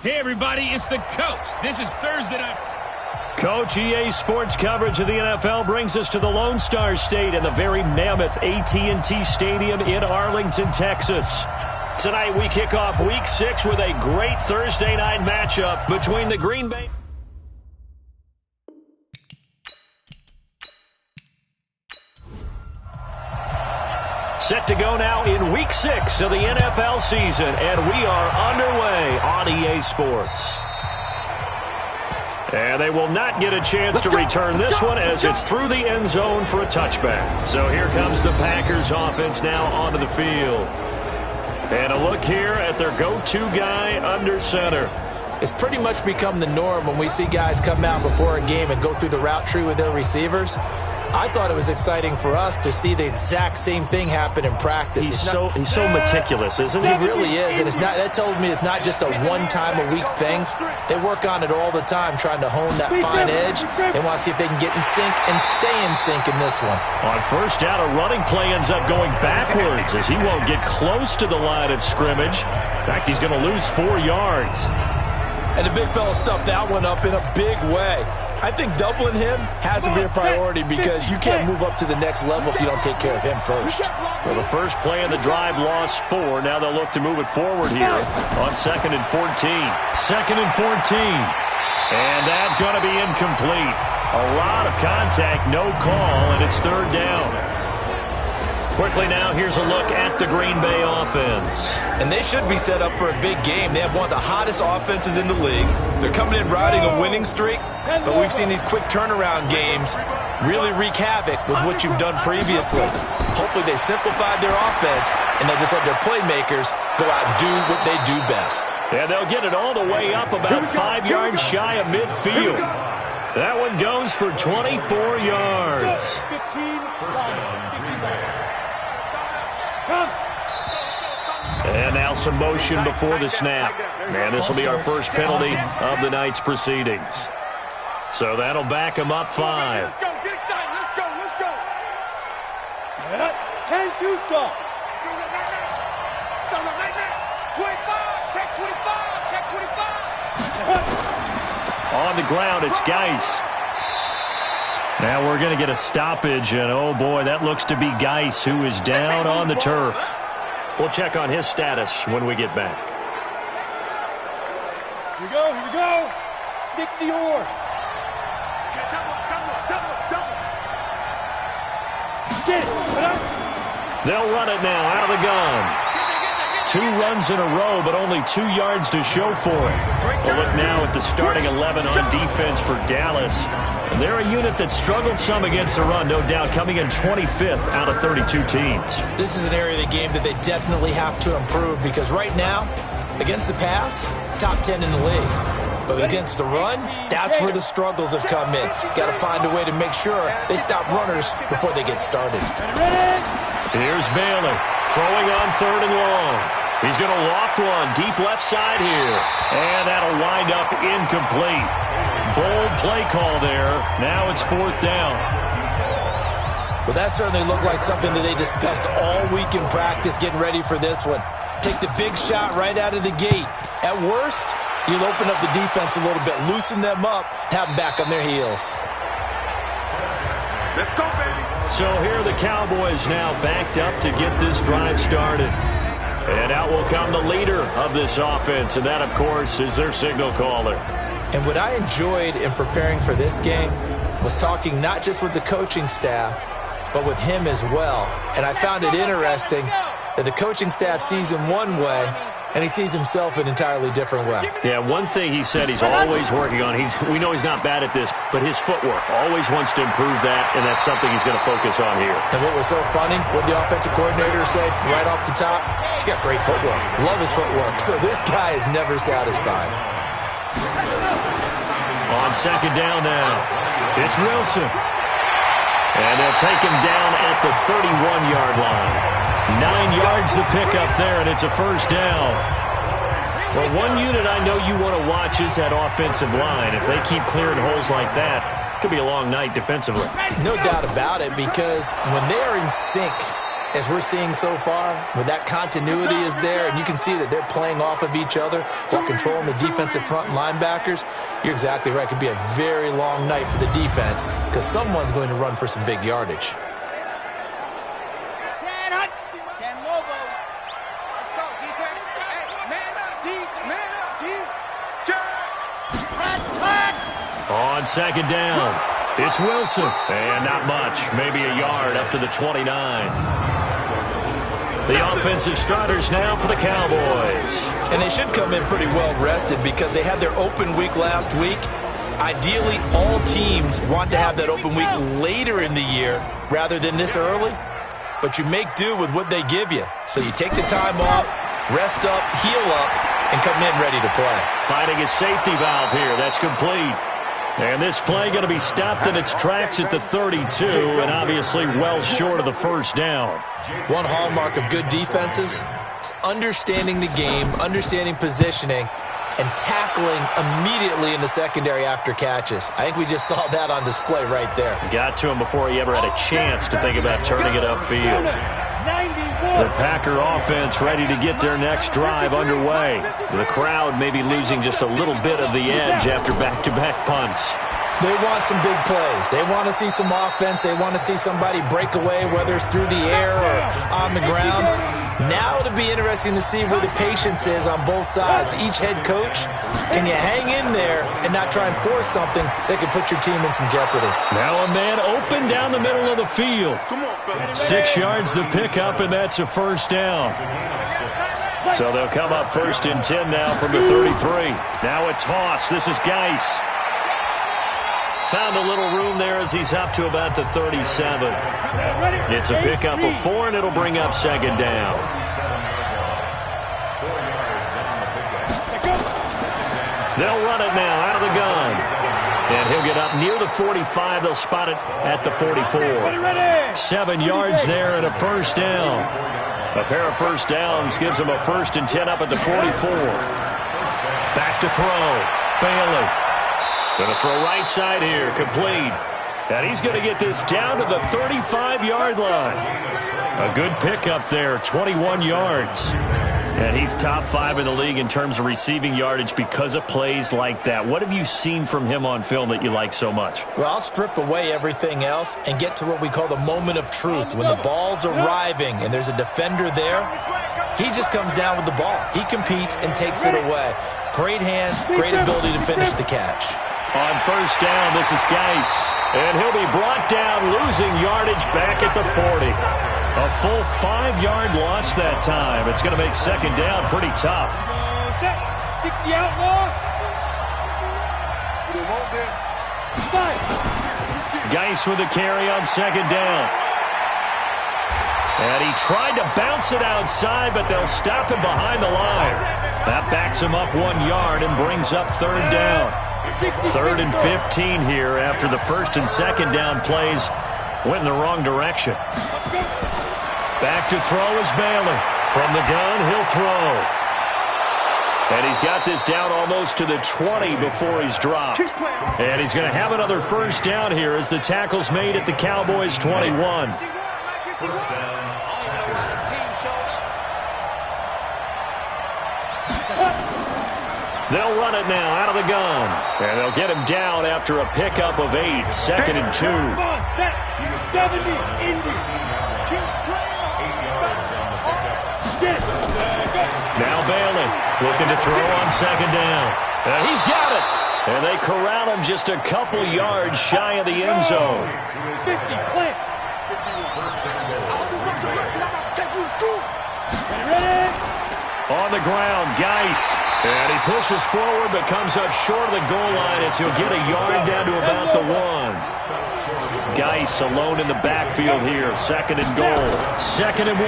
Hey, everybody, it's the Coach. This is Thursday Night. Coach, EA Sports coverage of the NFL brings us to the Lone Star State and the very mammoth AT&T Stadium in Arlington, Texas. Tonight we kick off Week 6 with a great Thursday night matchup between the Green Bay... Set to go now in Week 6 of the NFL season, and we are underway on EA Sports. And they will not get a chance to return this one as it's through the end zone for a touchback. So here comes the Packers offense now onto the field. And a look here at their go-to guy under center. It's pretty much become the norm when we see guys come out before a game and go through the route tree with their receivers. I thought it was exciting for us to see the exact same thing happen in practice. He's so meticulous, isn't he? He really is, and that tells me it's not just a one-time-a-week thing. They work on it all the time, trying to hone that fine edge. They want to see if they can get in sync and stay in sync in this one. On first down, a running play ends up going backwards as he won't get close to the line of scrimmage. In fact, he's going to lose 4 yards. And the big fella stuffed that one up in a big way. I think doubling him has to be a priority because you can't move up to the next level if you don't take care of him first. Well, the first play of the drive lost 4. Now they'll look to move it forward here on 2nd and 14. 2nd and 14. And that's going to be incomplete. A lot of contact, no call, and it's 3rd down. Quickly now, here's a look at the Green Bay offense. And they should be set up for a big game. They have one of the hottest offenses in the league. They're coming in riding a winning streak, but we've seen these quick turnaround games really wreak havoc with what you've done previously. Hopefully they simplified their offense, and they'll just let their playmakers go out and do what they do best. And they'll get it all the way up about 5 yards shy of midfield. That one goes for 24 yards. And now some motion before the snap. And this will be our first penalty of the night's proceedings. So that'll back him up 5. Let's go, get excited, let's go, let's go. 10-2 stop. 25, check 25, check 25. On the ground, it's Geis. Now we're going to get a stoppage, and oh boy, that looks to be Geis, who is down on the turf. We'll check on his status when we get back. Here we go. 60 or. Get it. They'll run it now out of the gun. 2 runs in a row, but only 2 yards to show for it. We'll look now at the starting 11 on defense for Dallas. They're a unit that struggled some against the run, no doubt, coming in 25th out of 32 teams. This is an area of the game that they definitely have to improve because right now, against the pass, top 10 in the league. But against the run, that's where the struggles have come in. Got to find a way to make sure they stop runners before they get started. Here's Bailey throwing on 3rd and long. He's going to loft one deep left side here. And that'll wind up incomplete. Bold play call there. Now it's 4th down. Well, that certainly looked like something that they discussed all week in practice getting ready for this one. Take the big shot right out of the gate. At worst, you'll open up the defense a little bit, loosen them up, have them back on their heels. Let's go, baby. So here are the Cowboys now backed up to get this drive started. And out will come the leader of this offense, and that, of course, is their signal caller. And what I enjoyed in preparing for this game was talking not just with the coaching staff, but with him as well. And I found it interesting that the coaching staff sees him one way, and he sees himself an entirely different way. Yeah, one thing he said he's always working on, we know he's not bad at this, but his footwork, always wants to improve that, and that's something he's going to focus on here. And what was so funny, what the offensive coordinator said right off the top, he's got great footwork. Love his footwork. So this guy is never satisfied. On 2nd down now, it's Wilson. And they'll take him down at the 31-yard line. 9 yards to pick up there, and it's a 1st down. Well, one unit I know you want to watch is that offensive line. If they keep clearing holes like that, it could be a long night defensively. No doubt about it, because when they are in sync, as we're seeing so far, where that continuity is there, and you can see that they're playing off of each other while controlling the defensive front linebackers, you're exactly right. It could be a very long night for the defense because someone's going to run for some big yardage. On second down, it's Wilson. And not much, maybe a yard up to the 29. The offensive starters now for the Cowboys. And they should come in pretty well rested because they had their open week last week. Ideally, all teams want to have that open week later in the year rather than this early. But you make do with what they give you. So you take the time off, rest up, heal up, and come in ready to play. Finding a safety valve here. That's complete. And this play going to be stopped in its tracks at the 32, and obviously well short of the first down. One hallmark of good defenses is understanding the game, understanding positioning, and tackling immediately in the secondary after catches. I think we just saw that on display right there. Got to him before he ever had a chance to think about turning it upfield. The Packer offense ready to get their next drive underway. The crowd may be losing just a little bit of the edge after back-to-back punts. They want some big plays. They want to see some offense. They want to see somebody break away, whether it's through the air or on the ground. Now it'll be interesting to see where the patience is on both sides. Each head coach, can you hang in there and not try and force something that could put your team in some jeopardy? Now a man open down the middle of the field. 6 yards the pickup, and that's a first down. So they'll come up first and 10 now from the 33. Now a toss. This is Geis. Found a little room there as he's up to about the 37. It's a pickup of 4, and it'll bring up second down. They'll run it now out of the gun. And he'll get up near the 45. They'll spot it at the 44. 7 yards there and a first down. A pair of first downs gives them a first and 10 up at the 44. Back to throw. Bailey. Going to throw right side here, complete. And he's going to get this down to the 35-yard line. A good pickup there, 21 yards. And he's top 5 in the league in terms of receiving yardage because of plays like that. What have you seen from him on film that you like so much? Well, I'll strip away everything else and get to what we call the moment of truth. When the ball's arriving and there's a defender there, he just comes down with the ball. He competes and takes it away. Great hands, great ability to finish the catch. On first down, this is Geis. And he'll be brought down, losing yardage back at the 40. A full 5-yard loss that time. It's going to make second down pretty tough. 60 outlaw. Geis with a carry on second down. And he tried to bounce it outside, but they'll stop him behind the line. That backs him up 1 yard and brings up third down. 3rd and 15 here after the first and second down plays went in the wrong direction. Back to throw is Bailey. From the gun, he'll throw. And he's got this down almost to the 20 before he's dropped. And he's going to have another first down here as the tackle's made at the Cowboys' 21. They'll run it now out of the gun. And they'll get him down after a pickup of 8. 2nd and 2. Now Bailey looking to throw on second down. And he's got it. And they corral him just a couple yards shy of the end zone. On the ground, Geis. And he pushes forward but comes up short of the goal line as he'll get a yard down to about the 1. Geis alone in the backfield here. 2nd and goal. 2nd and 1.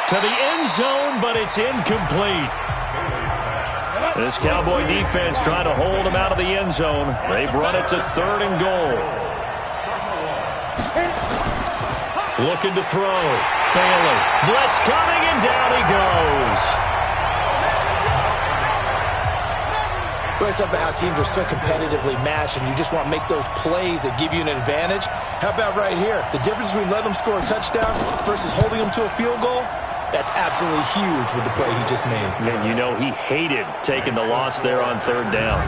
To the end zone, but it's incomplete. This Cowboy defense trying to hold him out of the end zone. They've run it to 3rd and goal. Looking to throw. Bailey. Blitz coming, and down he goes. Well, it's about how teams are so competitively matched, and you just want to make those plays that give you an advantage. How about right here? The difference between letting them score a touchdown versus holding them to a field goal, that's absolutely huge with the play he just made. And you know he hated taking the loss there on third down.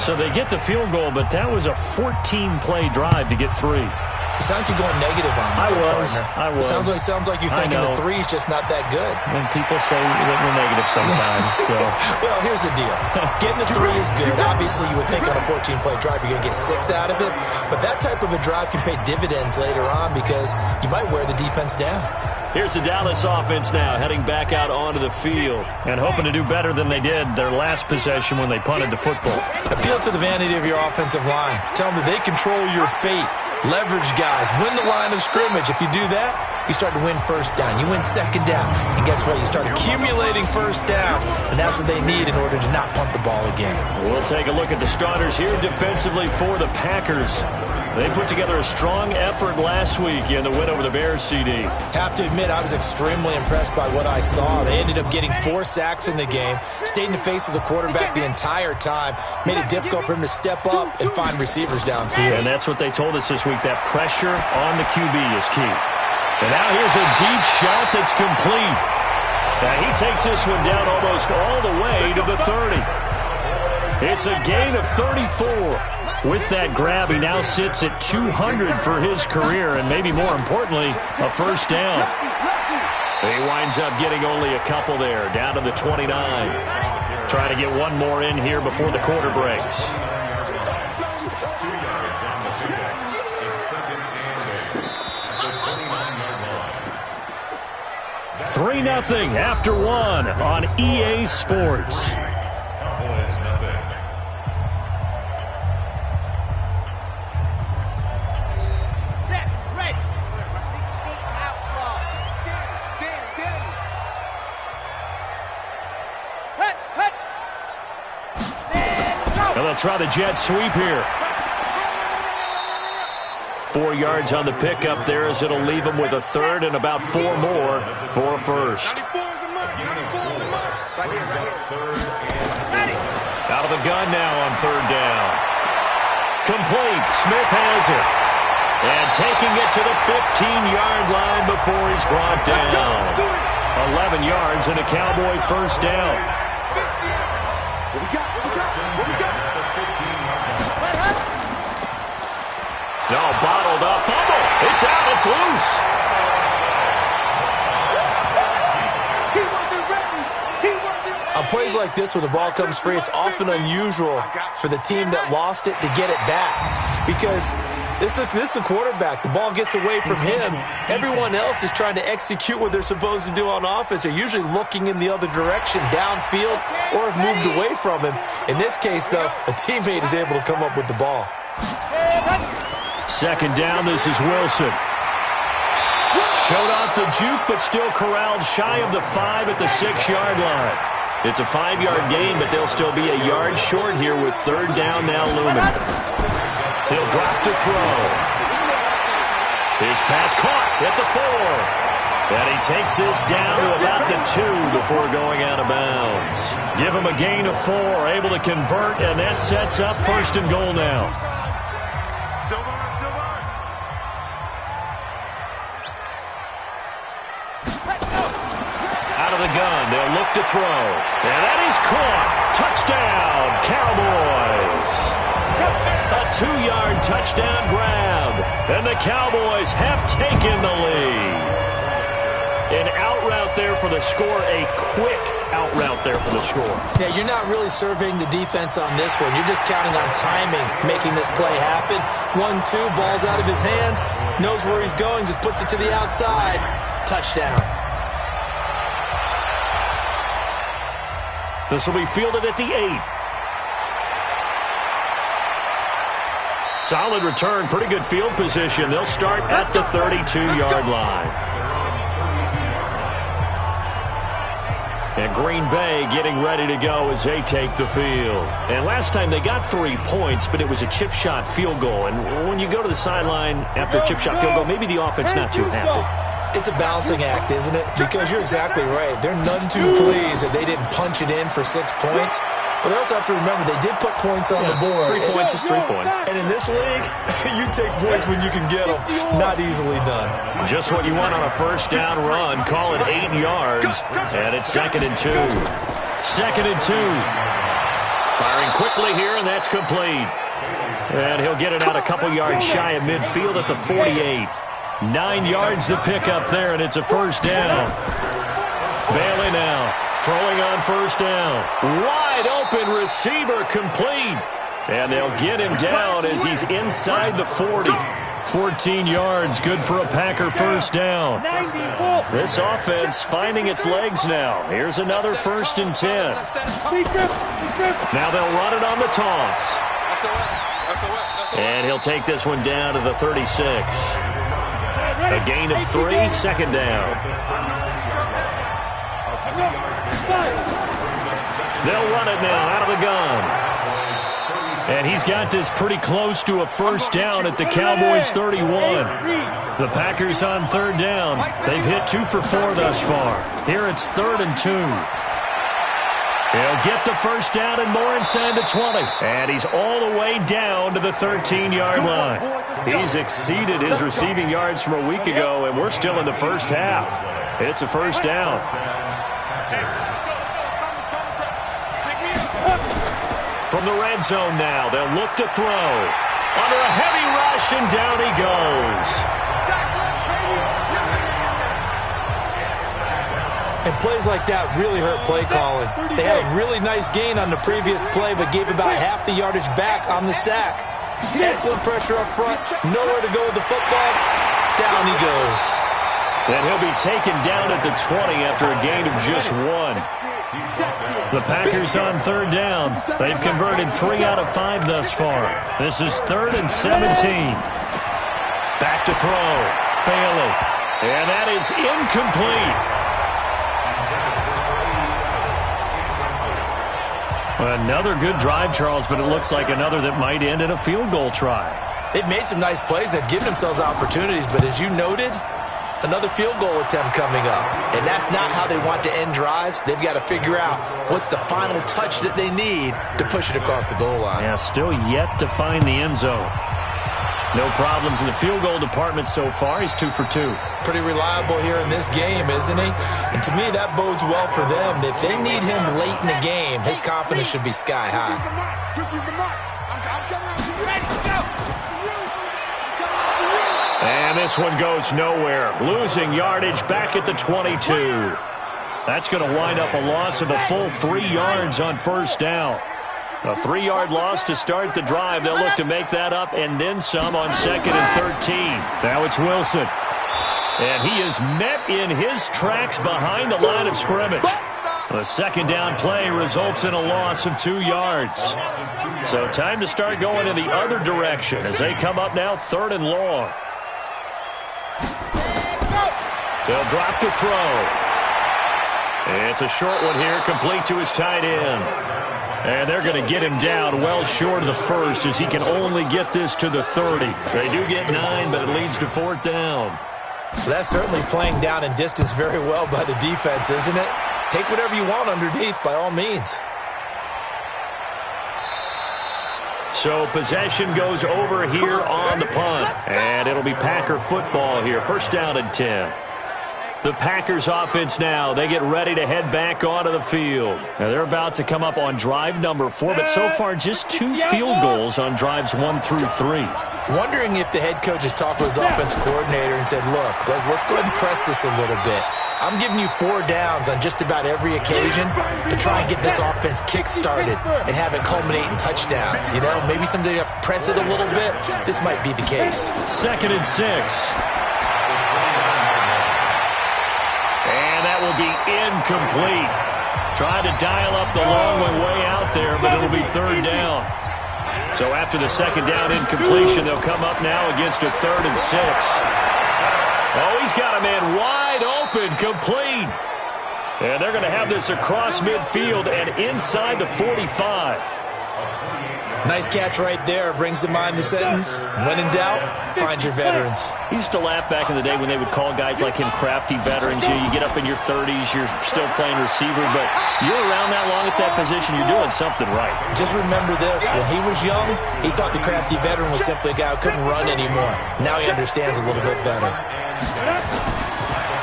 So they get the field goal, but that was a 14-play drive to get 3. You sound like you're going negative on me. I was. Sounds like you're thinking the 3's just not that good. When people say that we're negative sometimes. So. Well, here's the deal. Getting the 3 is good. Obviously, you would think on a 14-play drive you're going to get 6 out of it. But that type of a drive can pay dividends later on because you might wear the defense down. Here's the Dallas offense now, heading back out onto the field and hoping to do better than they did their last possession when they punted the football. Appeal to the vanity of your offensive line. Tell them that they control your fate. Leverage guys. Win the line of scrimmage. If you do that, you start to win first down. You win second down. And guess what? You start accumulating first downs. And that's what they need in order to not punt the ball again. We'll take a look at the starters here defensively for the Packers. They put together a strong effort last week in the win over the Bears, CD. Have to admit, I was extremely impressed by what I saw. They ended up getting 4 sacks in the game, stayed in the face of the quarterback the entire time, made it difficult for him to step up and find receivers downfield. And that's what they told us this week, that pressure on the QB is key. And now here's a deep shot that's complete. Now he takes this one down almost all the way to the 30. It's a gain of 34. With that grab, he now sits at 200 for his career, and maybe more importantly, a first down. He winds up getting only a couple there, down to the 29. Trying to get one more in here before the quarter breaks. Three 0 after one on EA Sports. They'll try the jet sweep here. 4 yards on the pickup there as it'll leave them with a third and about 4 more for a first. Out of the gun now on third down. Complete. Smith has it. And taking it to the 15-yard line before he's brought down. 11 yards and a Cowboy first down. No, bottled up. Fumble. It's out. It's loose. On plays like this where the ball comes free, it's often unusual for the team that lost it to get it back. Because this is the quarterback. The ball gets away from him. Everyone else is trying to execute what they're supposed to do on offense. They're usually looking in the other direction, downfield, or have moved away from him. In this case, though, a teammate is able to come up with the ball. Second down, this is Wilson. Showed off the juke, but still corralled shy of the 5 at the 6-yard line. It's a 5-yard gain, but they'll still be a yard short here with third down now looming. He'll drop to throw. His pass caught at the 4. And he takes this down to about the 2 before going out of bounds. Give him a gain of 4, able to convert, and that sets up first and goal now. Out of the gun, they'll look to throw. And that is caught. Touchdown, Cowboys. A 2-yard touchdown grab. And the Cowboys have taken the lead. An out route there for the score. A quick out route there for the score. Yeah, you're not really surveying the defense on this one. You're just counting on timing, making this play happen. 1-2, ball's out of his hands. Knows where he's going, just puts it to the outside. Touchdown. This will be fielded at the 8. Solid return, pretty good field position. They'll start at the 32-yard line. And Green Bay getting ready to go as they take the field. And last time they got 3 points, but it was a chip shot field goal. And when you go to the sideline after a chip shot field goal, maybe the offense not too happy. It's a balancing act, isn't it? Because you're exactly right. They're none too pleased that they didn't punch it in for 6 points. But they also have to remember they did put points on the board. 3 points is 3 points. And in this league, you take points when you can get them. Not easily done. Just what you want on a first down run. Call it 8 yards. And it's 2nd and 2. 2nd and 2. Firing quickly here, and that's complete. And he'll get it out a couple yards shy of midfield at the 48. 9 yards to pick up there, and it's a first down. Bailey now throwing on first down. Wide open receiver, complete. And they'll get him down as he's inside the 40. 14 yards, good for a Packer first down. This offense finding its legs now. Here's another 1st and 10. Now they'll run it on the toss. And he'll take this one down to the 36. A gain of 3, 2nd down. They'll run it now out of the gun. And he's got this pretty close to a first down at the Cowboys 31. The Packers on 3rd down. They've hit 2 for 4 thus far. Here it's 3rd and 2. He'll get the first down and more inside the 20. And he's all the way down to the 13-yard line. He's exceeded his receiving yards from a week ago, and we're still in the first half. It's a first down. From the red zone now, they'll look to throw. Under a heavy rush, and down he goes. And plays like that really hurt play calling. They had a really nice gain on the previous play, but gave about half the yardage back on the sack. Excellent pressure up front. Nowhere to go with the football. Down he goes. And he'll be taken down at the 20 after a gain of just 1. The Packers on 3rd down. They've converted 3 out of 5 thus far. This is 3rd and 17. Back to throw. Bailey. And that is incomplete. Another good drive, Charles, but it looks like another that might end in a field goal try. They've made some nice plays. They've given themselves opportunities, but as you noted, another field goal attempt coming up. And that's not how they want to end drives. They've got to figure out what's the final touch that they need to push it across the goal line. Yeah, still yet to find the end zone. No problems in the field goal department so far. He's 2 for 2. Pretty reliable here in this game, isn't he? And to me, that bodes well for them. If they need him late in the game, his confidence should be sky high. And this one goes nowhere. Losing yardage back at the 22. That's going to wind up a loss of a full 3 yards on first down. A 3-yard loss to start the drive. They'll look to make that up and then some on 2nd and 13. Now it's Wilson. And he is met in his tracks behind the line of scrimmage. The 2nd down play results in a loss of 2 yards. So time to start going in the other direction as they come up now 3rd and long. They'll drop to throw. It's a short one here, complete to his tight end. And they're going to get him down well short of the first as he can only get this to the 30. They do get 9, but it leads to 4th down. Well, that's certainly playing down in distance very well by the defense, isn't it? Take whatever you want underneath by all means. So possession goes over here on the punt. And it'll be Packer football here. First down and 10. The Packers offense now, they get ready to head back onto the field. Now they're about to come up on drive number 4, but so far just 2 field goals on drives 1 through 3. Wondering if the head coach has talked with his offense coordinator and said, look, let's go ahead and press this a little bit. I'm giving you 4 downs on just about every occasion to try and get this offense kick-started and have it culminate in touchdowns. You know, maybe someday to press it a little bit. This might be the case. 2nd and 6. And that will be incomplete. Trying to dial up the long one way out there, but it'll be 3rd down. So after the 2nd down incompletion, they'll come up now against a 3rd and 6. Oh, he's got a man wide open, complete. And they're going to have this across midfield and inside the 45. Nice catch right there. Brings to mind the sentence, when in doubt, find your veterans. He used to laugh back in the day when they would call guys like him crafty veterans. You get up in your 30s, you're still playing receiver, but you're around that long at that position, you're doing something right. Just remember this. When he was young, he thought the crafty veteran was simply a guy who couldn't run anymore. Now he understands a little bit better.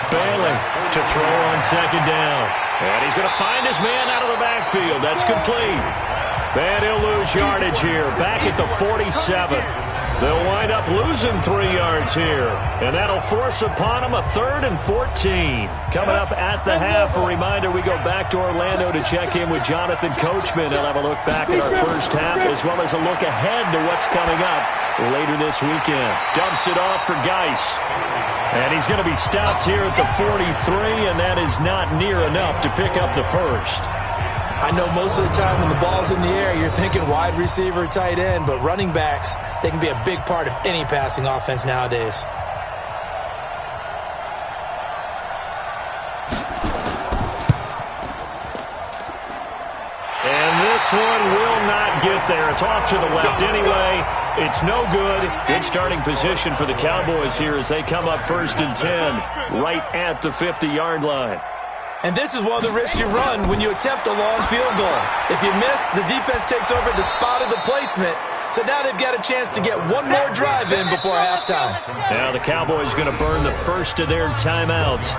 Bailey to throw on second down. And he's going to find his man out of the backfield. That's complete. And he'll lose yardage here. Back at the 47. They'll wind up losing 3 yards here. And that'll force upon them a 3rd and 14. Coming up at the half, a reminder, we go back to Orlando to check in with Jonathan Coachman. He'll have a look back at our first half as well as a look ahead to what's coming up later this weekend. Dumps it off for Geis. And he's going to be stopped here at the 43, and that is not near enough to pick up the first. I know most of the time when the ball's in the air, you're thinking wide receiver, tight end, but running backs, they can be a big part of any passing offense nowadays. And this one will not get there. It's off to the left anyway. It's no good. Good starting position for the Cowboys here as they come up 1st and 10 right at the 50-yard line. And this is one of the risks you run when you attempt a long field goal. If you miss, the defense takes over the spot of the placement. So now they've got a chance to get one more drive in before halftime. Now the Cowboys going to burn the first of their timeouts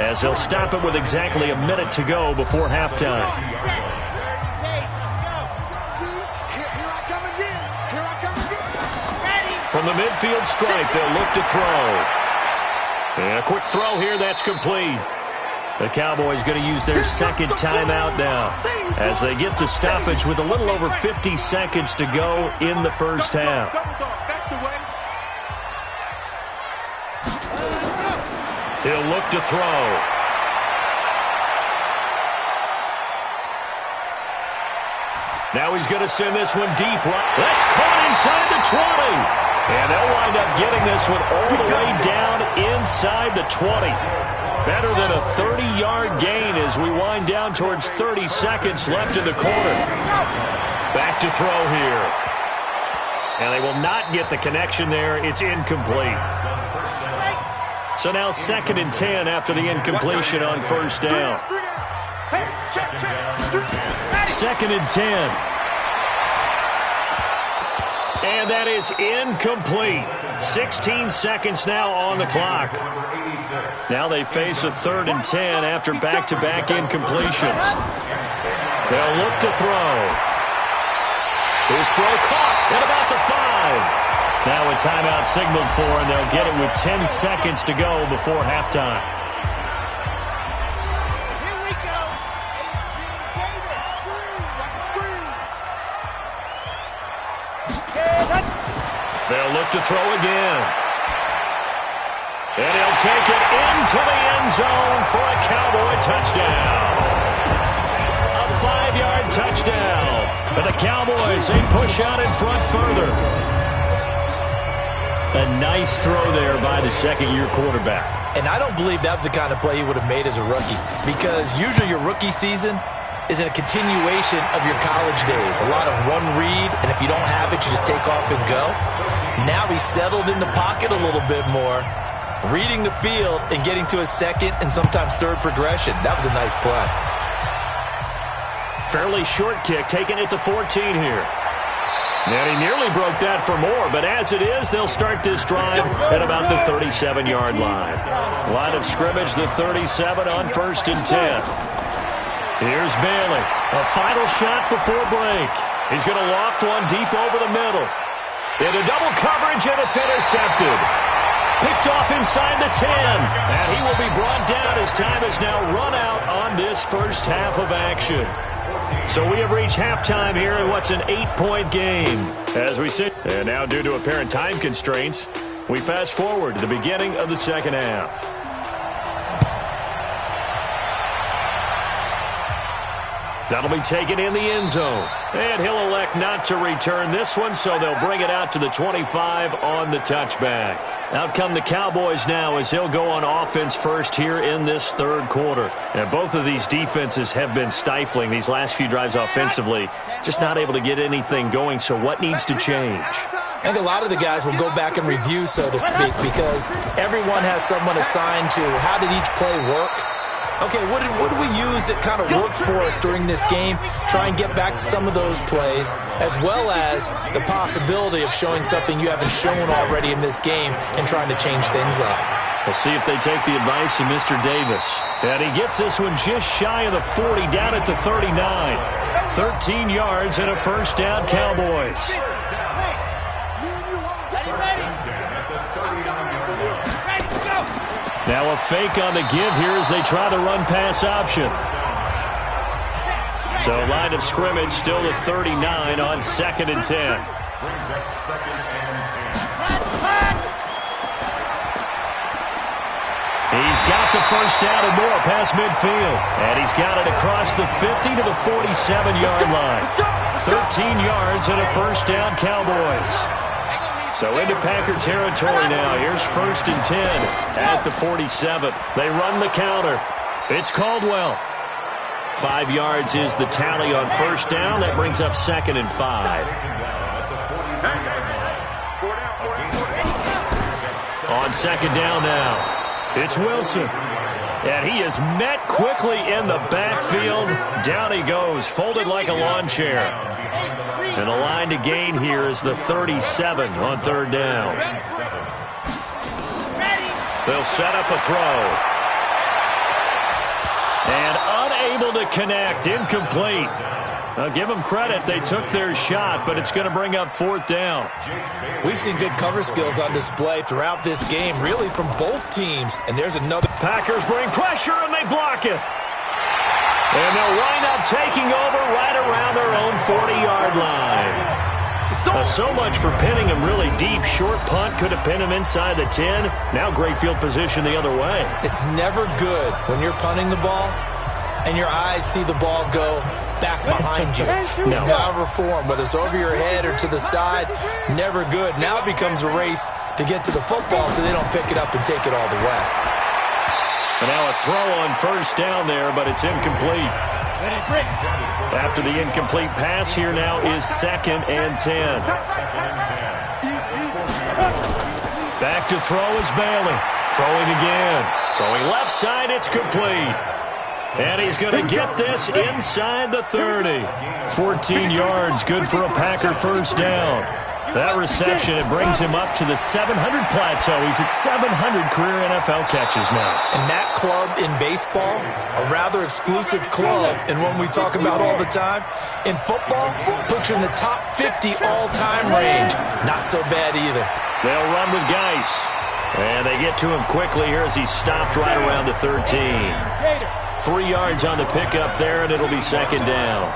as they'll stop it with exactly a minute to go before halftime. From the midfield stripe, they'll look to throw. And a quick throw here, that's complete. The Cowboys going to use their second timeout now as they get the stoppage with a little over 50 seconds to go in the first half. He'll look to throw. Now he's going to send this one deep. That's caught inside the 20. And they'll wind up getting this one all the way down inside the 20. Better than a 30-yard gain as we wind down towards 30 seconds left in the quarter. Back to throw here. And they will not get the connection there. It's incomplete. So now 2nd and 10 after the incompletion on first down. 2nd and 10. And that is incomplete. 16 seconds now on the clock. Now they face a 3rd and 10 after back-to-back incompletions. They'll look to throw. His throw caught at about the 5. Now a timeout signaled for, and they'll get it with 10 seconds to go before halftime. They'll look to throw again. And he'll take it into the end zone for a Cowboy touchdown. A 5-yard touchdown. And the Cowboys, they push out in front further. A nice throw there by the second-year quarterback. And I don't believe that was the kind of play he would have made as a rookie, because usually your rookie season is a continuation of your college days. A lot of one read, and if you don't have it, you just take off and go. Now he's settled in the pocket a little bit more, reading the field and getting to a second and sometimes third progression. That was a nice play. Fairly short kick, taken at the 14 here. And he nearly broke that for more, but as it is, they'll start this drive at about the 37-yard line. Line of scrimmage, the 37 on 1st and 10. Here's Bailey. A final shot before break. He's going to loft one deep over the middle. Into double coverage, and it's intercepted. Picked off inside the 10. And he will be brought down as time is now run out on this first half of action. So we have reached halftime here in what's an 8-point game. As we sit, and now due to apparent time constraints, we fast forward to the beginning of the second half. That'll be taken in the end zone. And he'll elect not to return this one, so they'll bring it out to the 25 on the touchback. Out come the Cowboys now as they'll go on offense first here in this third quarter. And both of these defenses have been stifling these last few drives offensively. Just not able to get anything going, so what needs to change? I think a lot of the guys will go back and review, so to speak, because everyone has someone assigned to how did each play work. Okay, what did we use that kind of worked for us during this game? Try and get back to some of those plays, as well as the possibility of showing something you haven't shown already in this game and trying to change things up. We'll see if they take the advice of Mr. Davis. And he gets this one just shy of the 40, down at the 39. 13 yards and a first down, Cowboys. Now a fake on the give here as they try the run-pass option. So line of scrimmage still at 39 on 2nd and 10. He's got the first down and more past midfield. And he's got it across the 50 to the 47-yard line. 13 yards and a first down, Cowboys. So into Packer territory now. Here's 1st and 10 at the 47. They run the counter. It's Caldwell. 5 yards is the tally on first down. That brings up 2nd and 5. On 2nd down now, it's Wilson. And he is met quickly in the backfield. Down he goes, folded like a lawn chair. And the line to gain here is the 37 on 3rd down. They'll set up a throw. And unable to connect, incomplete. I'll give them credit. They took their shot, but it's going to bring up 4th down. We've seen good cover skills on display throughout this game, really from both teams. And there's another. Packers bring pressure, and they block it. And they'll wind up taking over right around their own 40-yard line. So much for pinning him really deep. Short punt could have pinned him inside the 10. Now great field position the other way. It's never good when you're punting the ball and your eyes see the ball go back behind you. No. However form, whether it's over your head or to the side, never good. Now it becomes a race to get to the football so they don't pick it up and take it all the way. And now a throw on first down there, but it's incomplete. After the incomplete pass, here now is 2nd and 10. Back to throw is Bailey. Throwing again. Throwing left side, it's complete. And he's going to get this inside the 30. 14 yards, good for a Packer first down. That reception, it brings him up to the 700 plateau. He's at 700 career NFL catches now. And that club in baseball, a rather exclusive club, and one we talk about all the time. In football, puts you in the top 50 all-time range. Not so bad either. They'll run with Geis. And they get to him quickly here as he's stopped right around the 13. 3 yards on the pickup there, and it'll be 2nd down.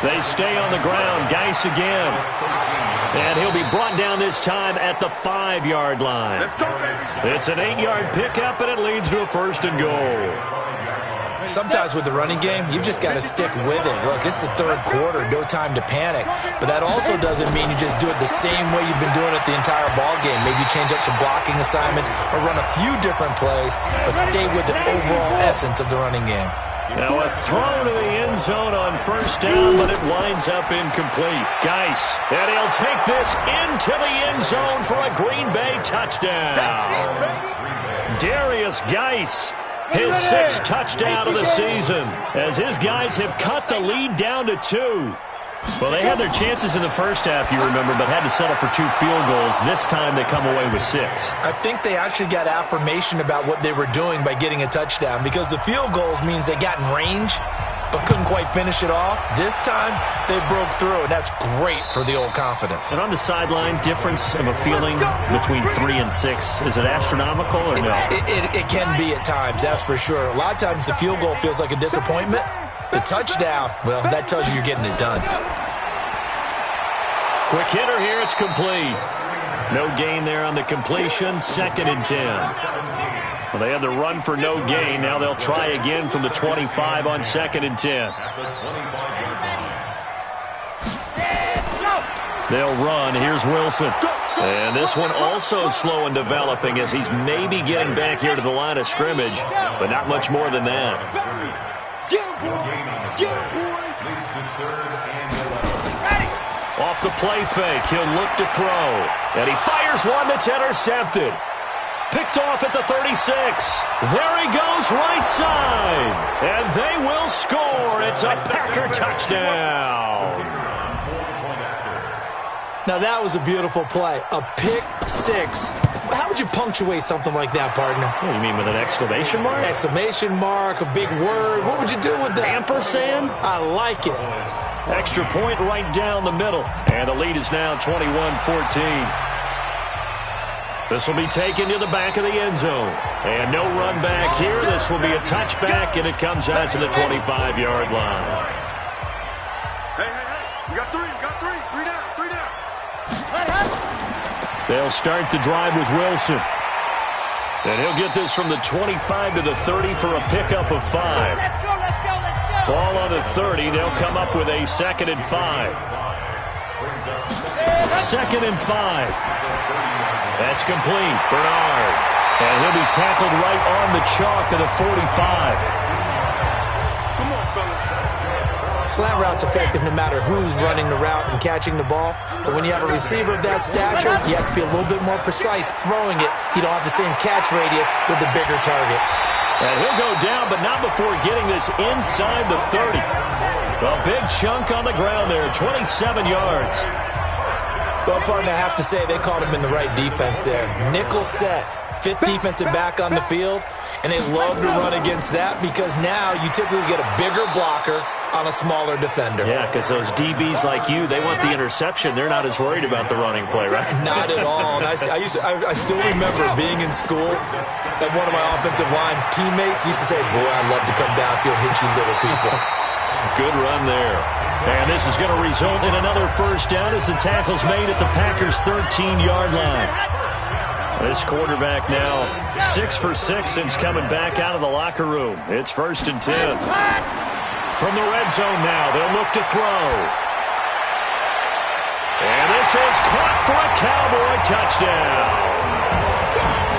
They stay on the ground. Geis again. And he'll be brought down this time at the 5-yard line. It's an 8-yard pickup, and it leads to a 1st and goal. Sometimes with the running game, you've just got to stick with it. Look, it's the 3rd quarter, no time to panic. But that also doesn't mean you just do it the same way you've been doing it the entire ball game. Maybe change up some blocking assignments or run a few different plays, but stay with the overall essence of the running game. Now a throw to the end zone on first down, but it winds up incomplete. Geis, and he'll take this into the end zone for a Green Bay touchdown. Darius Geis, his 6th touchdown of the season, as his guys have cut the lead down to 2. Well, they had their chances in the first half, you remember, but had to settle for 2 field goals. This time they come away with 6. I think they actually got affirmation about what they were doing by getting a touchdown, because the field goals means they got in range but couldn't quite finish it off. This time they broke through, and that's great for the old confidence. And on the sideline, difference of a feeling between 3 and 6, is it astronomical or no? It can be at times, that's for sure. A lot of times the field goal feels like a disappointment. The touchdown, well, that tells you you're getting it done. Quick hitter here, it's complete. No gain there on the completion, 2nd and 10. Well, they had the run for no gain. Now they'll try again from the 25 on 2nd and 10. They'll run. Here's Wilson. And this one also slow in developing as he's maybe getting back here to the line of scrimmage, but not much more than that. Off the play fake, he'll look to throw. And he fires one that's intercepted. Picked off at the 36. There he goes, right side. And they will score. It's a Packer touchdown. Now, that was a beautiful play. A pick six. How would you punctuate something like that, partner? What, you mean with an exclamation mark? Exclamation mark, a big word. What would you do with that? Ampersand? I like it. Extra point right down the middle. And the lead is now 21-14. This will be taken to the back of the end zone. And no run back here. This will be a touchback, and it comes out to the 25-yard line. Hey. We got three. Three down. They'll start the drive with Wilson. And he'll get this from the 25 to the 30 for a pickup of 5. Let's go. Ball on the 30. They'll come up with a 2nd and 5. 2nd and 5. That's complete. Bernard. And he'll be tackled right on the chalk of the 45. Come on, fellas. Slant route's effective no matter who's running the route and catching the ball. But when you have a receiver of that stature, you have to be a little bit more precise throwing it. You don't have the same catch radius with the bigger targets. And he'll go down, but not before getting this inside the 30. A big chunk on the ground there, 27 yards. Well, partner, I have to say they called him in the right defense there. Nickel set, 5th defensive back on the field, and they love to run against that because now you typically get a bigger blocker on a smaller defender. Yeah, because those DBs like you, they want the interception. They're not as worried about the running play, right? Not at all. And I still remember being in school, and one of my offensive line teammates used to say, boy, I'd love to come downfield and hit you little people. Good run there. And this is going to result in another first down as the tackle's made at the Packers' 13-yard line. This quarterback now 6 for 6 since coming back out of the locker room. It's 1st and 10. From the red zone now, they'll look to throw. And this is caught for a Cowboy touchdown.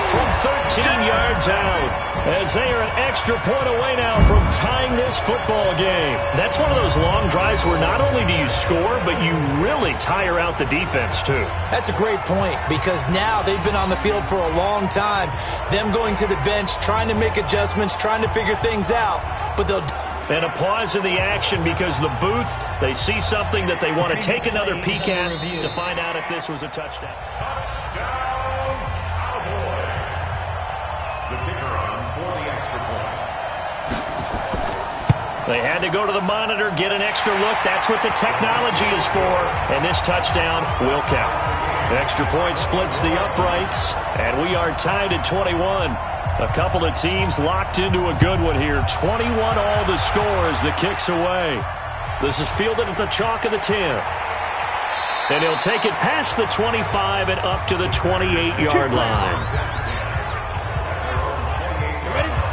From 13 yards out, as they are an extra point away now from tying this football game. That's one of those long drives where not only do you score, but you really tire out the defense, too. That's a great point because now they've been on the field for a long time. Them going to the bench, trying to make adjustments, trying to figure things out. But they'll... And a pause in the action because the booth, they see something that they want to take another peek at to find out if this was a touchdown. They had to go to the monitor, get an extra look. That's what the technology is for. And this touchdown will count. The extra point splits the uprights, and we are tied at 21. A couple of teams locked into a good one here. 21 all the score as the kick's away. This is fielded at the chalk of the 10. And he'll take it past the 25 and up to the 28-yard line.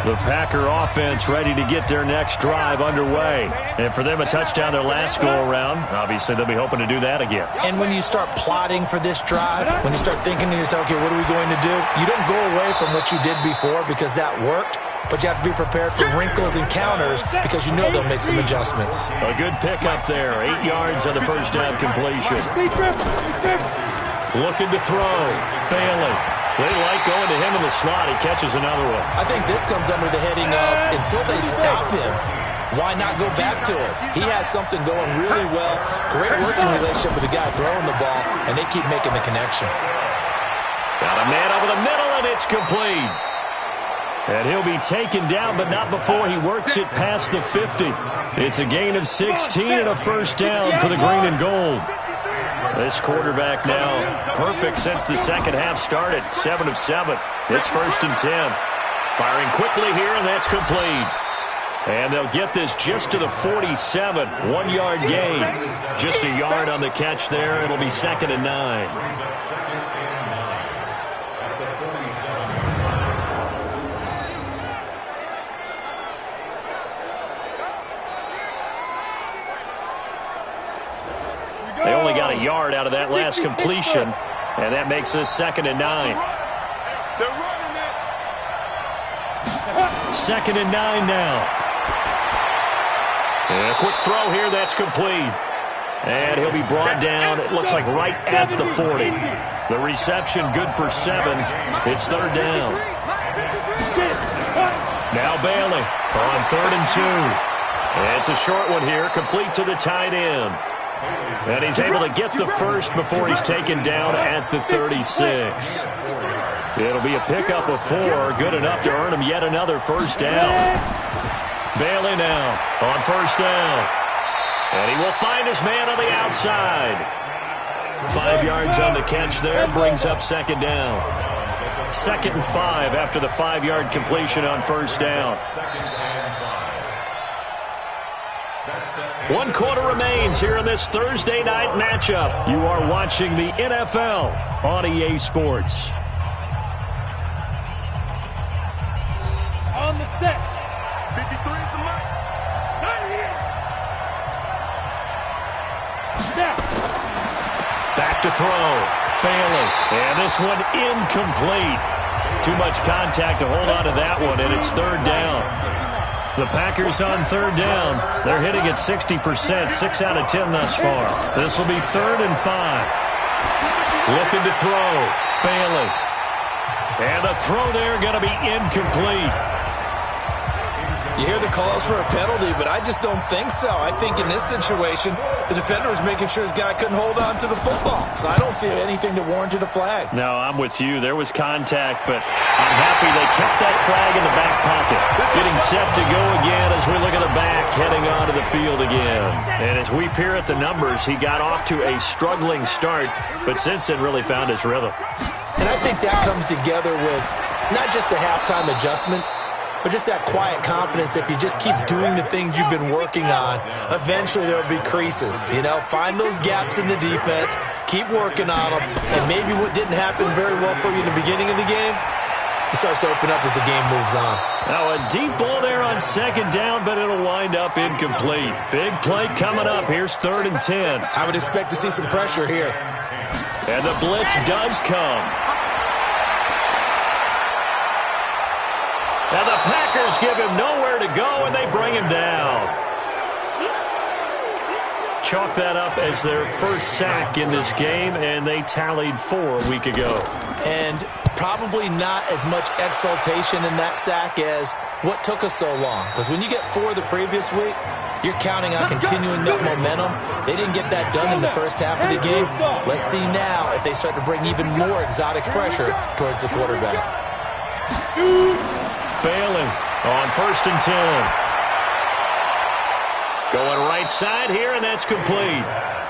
The Packer offense ready to get their next drive underway. And for them, a touchdown their last go-around. Obviously, they'll be hoping to do that again. And when you start plotting for this drive, when you start thinking to yourself, okay, what are we going to do? You don't go away from what you did before because that worked. But you have to be prepared for wrinkles and counters because you know they'll make some adjustments. A good pickup there. 8 yards on the first down completion. Looking to throw. Bailey. They like going to him in the slot. He catches another one. I think this comes under the heading of until they stop him, why not go back to him? He has something going really well. Great working relationship with the guy throwing the ball, and they keep making the connection. Got a man over the middle, and it's complete. And he'll be taken down, but not before he works it past the 50. It's a gain of 16 and a first down for the green and gold. This quarterback now perfect since the second half started. 7 of 7. It's 1st and 10. Firing quickly here, and that's complete. And they'll get this just to the 47. 1 yard gain. Just a yard on the catch there. It'll be 2nd and 9. about a yard out of that last completion, and that makes this 2nd and 9. They're running it. 2nd and 9 now. And a quick throw here, that's complete. And he'll be brought down, it looks like right at the 40. The reception good for 7. It's 3rd down. Now Bailey on 3rd and 2. And it's a short one here, complete to the tight end. And he's able to get the first before he's taken down at the 36. It'll be a pickup of 4, good enough to earn him yet another first down. Bailey now on 1st down. And he will find his man on the outside. 5 yards on the catch there, brings up 2nd down. 2nd and 5 after the 5-yard completion on 1st down. 1 quarter remains here in this Thursday night matchup. You are watching the NFL on EA Sports. On the set. 53 is the mark. Not here. Snap. Back to throw. Bailey. And this one incomplete. Too much contact to hold on to that one, and it's 3rd down. The Packers on 3rd down. They're hitting at 60%, 6 out of 10 thus far. This will be 3rd and 5. Looking to throw. Bailey. And the throw there going to be incomplete. You hear the calls for a penalty, but I just don't think so. I think in this situation, the defender was making sure his guy couldn't hold on to the football. So I don't see anything that warranted a flag. No, I'm with you. There was contact, but I'm happy they kept that flag in the back pocket. Getting set to go again as we look at the back, heading onto the field again. And as we peer at the numbers, he got off to a struggling start, but since then really found his rhythm. And I think that comes together with not just the halftime adjustments, but just that quiet confidence. If you just keep doing the things you've been working on, eventually there will be creases. You know, find those gaps in the defense, keep working on them, and maybe what didn't happen very well for you in the beginning of the game, it starts to open up as the game moves on. Now a deep ball there on 2nd down, but it'll wind up incomplete. Big play coming up. Here's 3rd and 10. I would expect to see some pressure here. And the blitz does come. Now the Packers give him nowhere to go, and they bring him down. Chalk that up as their first sack in this game, and they tallied 4 a week ago. And probably not as much exultation in that sack as what took us so long. Because when you get 4 the previous week, you're counting on continuing that momentum. They didn't get that done in the first half of the game. Let's see now if they start to bring even more exotic pressure towards the quarterback. Bailey on 1st and 10. Going right side here, and that's complete.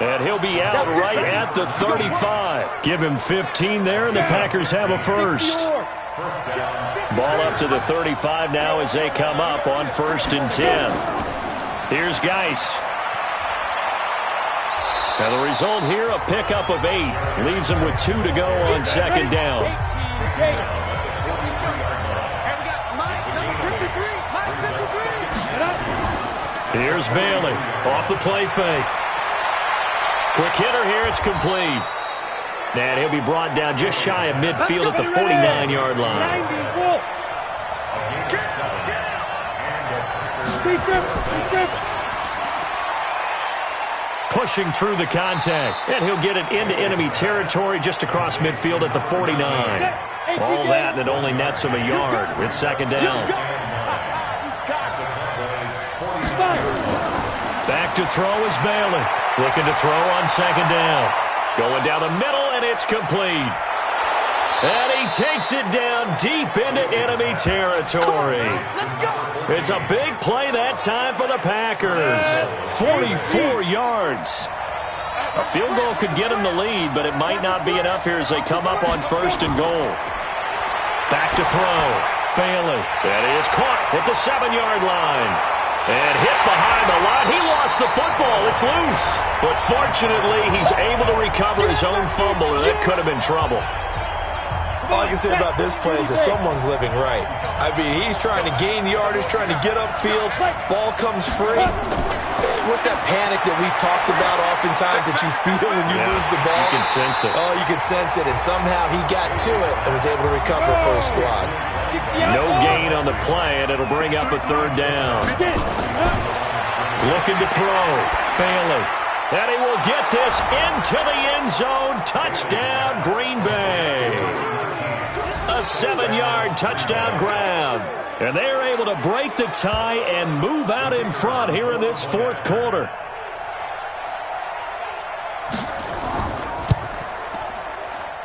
And he'll be out right at the 35. Give him 15 there, and the Packers have a first. Ball up to the 35 now as they come up on 1st and 10. Here's Geis. Now the result here, a pickup of 8. Leaves him with 2 to go on 2nd down. Here's Bailey off the play fake. Quick hitter here, it's complete. And he'll be brought down just shy of midfield at the 49-yard line. Pushing through the contact, and he'll get it into enemy territory just across midfield at the 49. All that, and it only nets him a yard. It's 2nd down. Back to throw is Bailey. Looking to throw on 2nd down. Going down the middle, and it's complete. And he takes it down deep into enemy territory. It's a big play that time for the Packers. 44 yards. A field goal could get him the lead, but it might not be enough here as they come up on 1st and goal. Back to throw. Bailey. That is caught at the 7-yard line. And hit behind the line. He lost the football. It's loose. But fortunately, he's able to recover his own fumble, and that could have been trouble. All I can say about this play is that someone's living right. I mean, he's trying to gain yardage, trying to get upfield. Ball comes free. What's that panic that we've talked about oftentimes that you feel when you lose the ball? You can sense it. Oh, you can sense it, and somehow he got to it and was able to recover for his squad. No gain on the play, and it'll bring up a third down. Looking to throw. Bailey. And he will get this into the end zone. Touchdown, Green Bay. A 7-yard touchdown grab. And they're able to break the tie and move out in front here in this fourth quarter.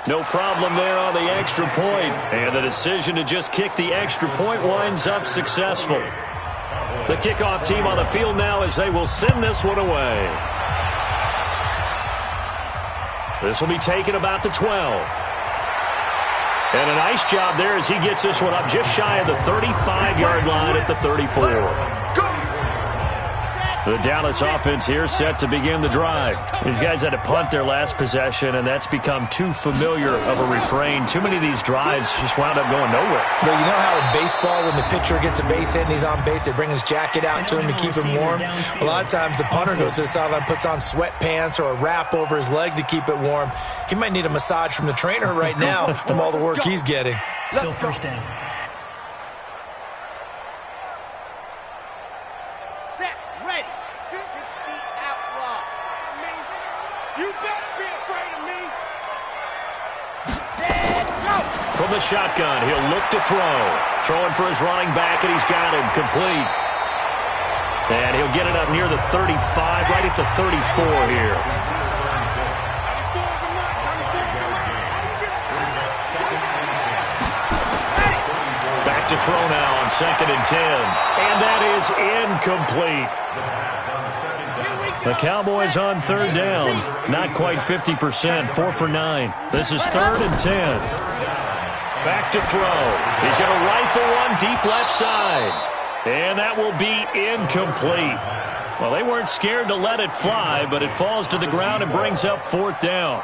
No problem there on the extra point. And the decision to just kick the extra point winds up successful. The kickoff team on the field now as they will send this one away. This will be taken about the 12. And a nice job there as he gets this one up just shy of the 35-yard line at the 34. The Dallas offense here set to begin the drive. These guys had to punt their last possession, and that's become too familiar of a refrain. Too many of these drives just wound up going nowhere. Well, you know how in baseball, when the pitcher gets a base hit and he's on base, they bring his jacket out to him to keep him warm? A lot of times the punter goes to the sideline, puts on sweatpants or a wrap over his leg to keep it warm. He might need a massage from the trainer right now from all the work he's getting. Still first down. From the shotgun, he'll look to throw. Throwing for his running back, and he's got him complete. And he'll get it up near the 35, right at the 34 here. Back to throw now on 2nd and 10. And that is incomplete. The Cowboys on 3rd down. Not quite 50%, 4 for 9. This is 3rd and 10. Back to throw. He's going to rifle one deep left side. And that will be incomplete. Well, they weren't scared to let it fly, but it falls to the ground and brings up 4th down.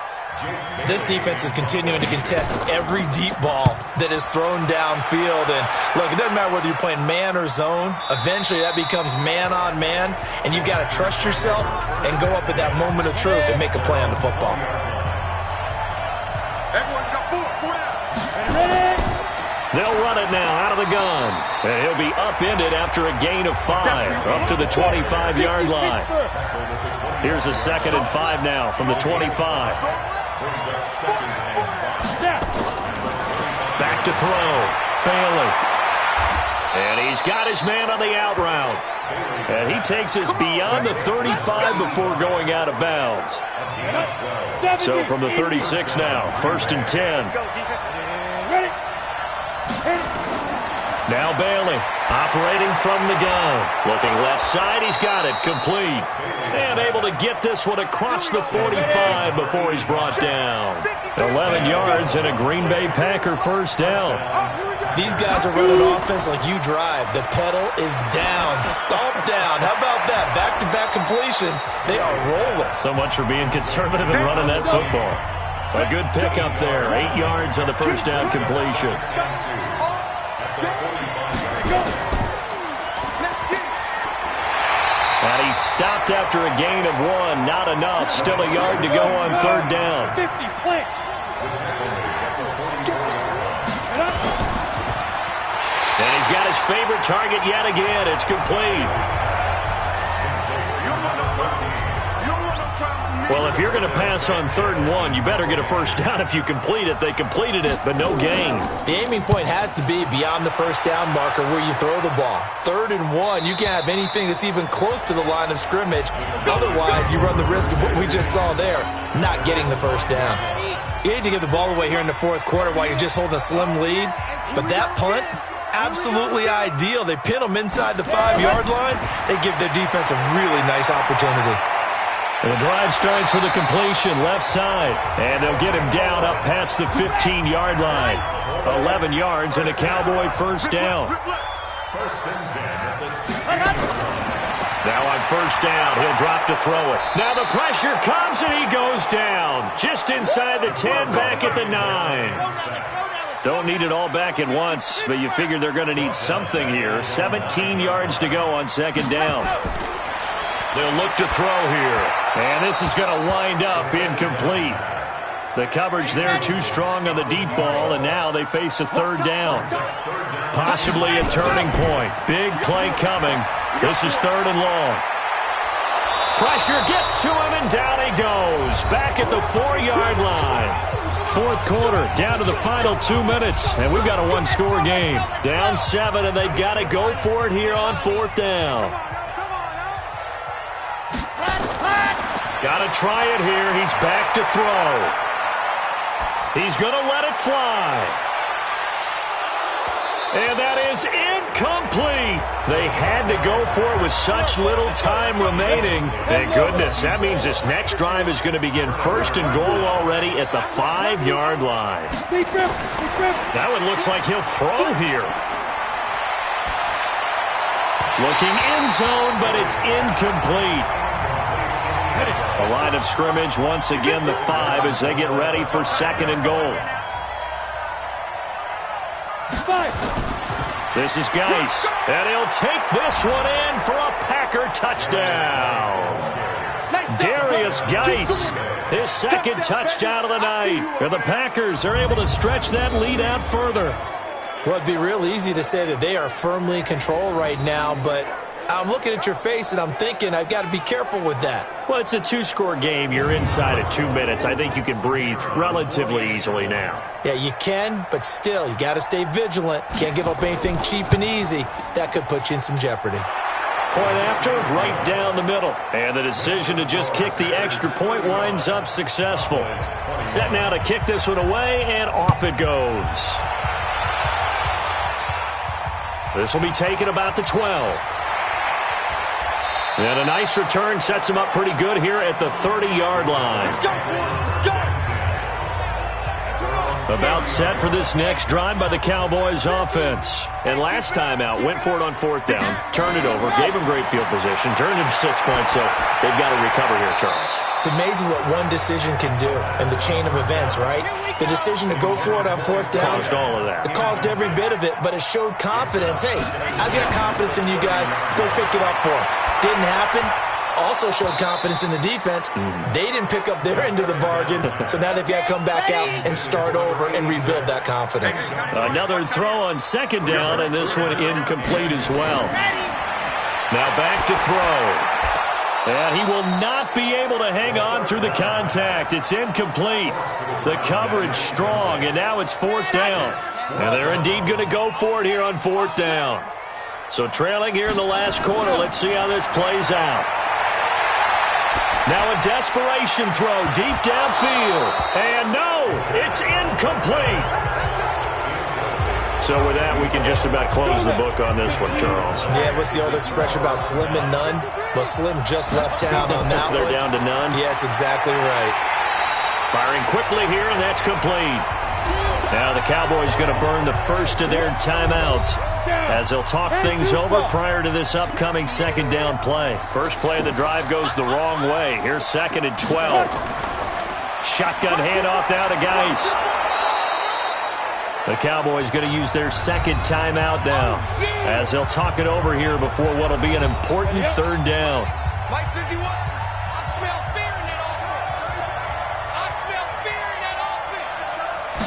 This defense is continuing to contest every deep ball that is thrown downfield. And look, it doesn't matter whether you're playing man or zone. Eventually that becomes man on man, and you've got to trust yourself and go up at that moment of truth and make a play on the football. Everyone's got four down. They'll run it now out of the gun. And he'll be upended after a gain of 5 up to the 25-yard line. Here's a 2nd and 5 now from the 25. Back to throw. Bailey. And he's got his man on the out route. And he takes us beyond the 35 before going out of bounds. So from the 36 now, 1st and 10. Now Bailey, operating from the gun. Looking left side, he's got it, complete. And able to get this one across the 45 before he's brought down. 11 yards and a Green Bay Packer first down. These guys are running offense like you drive. The pedal is down, stomped down. How about that? Back-to-back completions. They are rolling. So much for being conservative and running that football. A good pickup there. 8 yards on the first down completion. And he stopped after a gain of 1. Not enough. Still a yard to go on 3rd down. 50 plant. And he's got his favorite target yet again. It's complete. Well, if you're going to pass on 3rd and 1, you better get a first down if you complete it. They completed it, but no gain. The aiming point has to be beyond the first down marker where you throw the ball. 3rd and 1, you can't have anything that's even close to the line of scrimmage. Otherwise, you run the risk of what we just saw there, not getting the first down. You need to give the ball away here in the 4th quarter while you're just holding a slim lead. But that punt, absolutely ideal. They pin them inside the 5-yard line. They give their defense a really nice opportunity. The drive starts with a completion left side, and they'll get him down up past the 15-yard line. 11 yards and a Cowboy first down. Now on first down, he'll drop to throw it. Now the pressure comes and he goes down. Just inside the 10, back at the 9. Don't need it all back at once, but you figure they're going to need something here. 17 yards to go on 2nd down. They'll look to throw here. And this is going to wind up incomplete. The coverage there too strong on the deep ball, and now they face a third down. Possibly a turning point. Big play coming. This is third and long. Pressure gets to him, and down he goes. Back at the 4-yard line. Fourth quarter, down to the final 2 minutes, and we've got a one-score game. Down 7, and they've got to go for it here on fourth down. Got to try it here. He's back to throw. He's going to let it fly. And that is incomplete. They had to go for it with such little time remaining. Thank goodness. That means this next drive is going to begin first and goal already at the 5-yard line. That one looks like he'll throw here. Looking end zone, but it's incomplete. The line of scrimmage, once again, the 5 as they get ready for second and goal. This is Geis, and he'll take this one in for a Packer touchdown. Darius Geis, his second touchdown of the night. And the Packers are able to stretch that lead out further. Well, it'd be real easy to say that they are firmly in control right now, but I'm looking at your face, and I'm thinking I've got to be careful with that. Well, it's a 2-score game. You're inside at 2 minutes. I think you can breathe relatively easily now. Yeah, you can, but still, you got to stay vigilant. Can't give up anything cheap and easy. That could put you in some jeopardy. Point after, right down the middle. And the decision to just kick the extra point winds up successful. Set now to kick this one away, and off it goes. This will be taken about the 12. And a nice return sets him up pretty good here at the 30-yard line. About set for this next drive by the Cowboys offense. And last time out, went for it on fourth down, turned it over, gave him great field position, turned it to 6 points, so they've got to recover here, Charles. It's amazing what one decision can do in the chain of events, right? The decision to go for it on fourth down. Caused all of that. It caused every bit of it, but it showed confidence. Hey, I've got confidence in you guys. Go pick it up for them. Didn't happen. Also showed confidence in the defense. They didn't pick up their end of the bargain, so now they've got to come back out and start over and rebuild that confidence. Another throw on second down, and this one incomplete as well. Now back to throw. And he will not be able to hang on through the contact. It's incomplete. The coverage strong, and now it's fourth down. And they're indeed going to go for it here on fourth down. So trailing here in the last quarter, let's see how this plays out. Now a desperation throw deep downfield. And no, it's incomplete. So with that, we can just about close the book on this one, Charles. Yeah, what's the old expression about slim and none? Well, Slim just left town on that They're one. down to none? Yes, exactly right. Firing quickly here, and that's complete. Now the Cowboys going to burn the first of their timeouts as they'll talk things over prior to this upcoming second down play. First play of the drive goes the wrong way. Here's second and 12. Shotgun handoff now to Geis. The Cowboys going to use their second timeout now as they'll talk it over here before what will be an important third down. Mike 51. I smell fear in that offense. I smell fear in that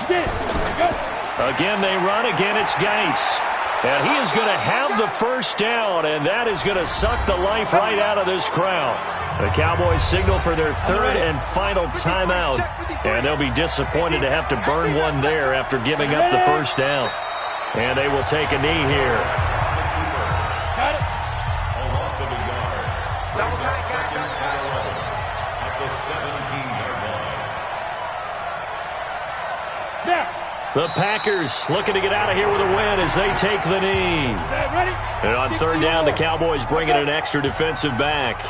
offense. Again, they run. Again, it's Geis. And he is going to have the first down, and that is going to suck the life right out of this crowd. The Cowboys signal for their third and final timeout, and they'll be disappointed to have to burn one there after giving up the first down. And they will take a knee here. Got it. A loss of a yard. Second and 11 at the 17-yard line. Now. The Packers looking to get out of here with a win as they take the knee. Ready? And on third down, the Cowboys bring in an extra defensive back.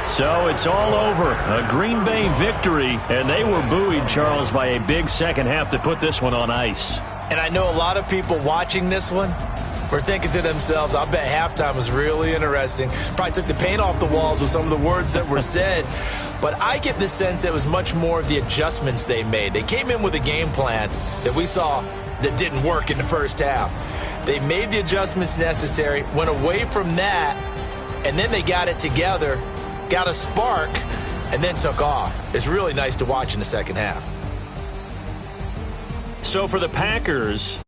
So it's all over. A Green Bay victory, and they were buoyed, Charles, by a big second half to put this one on ice. And I know a lot of people watching this one were thinking to themselves, I bet halftime was really interesting. Probably took the paint off the walls with some of the words that were said. But I get the sense it was much more of the adjustments they made. They came in with a game plan that we saw that didn't work in the first half. They made the adjustments necessary, went away from that, and then they got it together, got a spark, and then took off. It's really nice to watch in the second half. So for the Packers,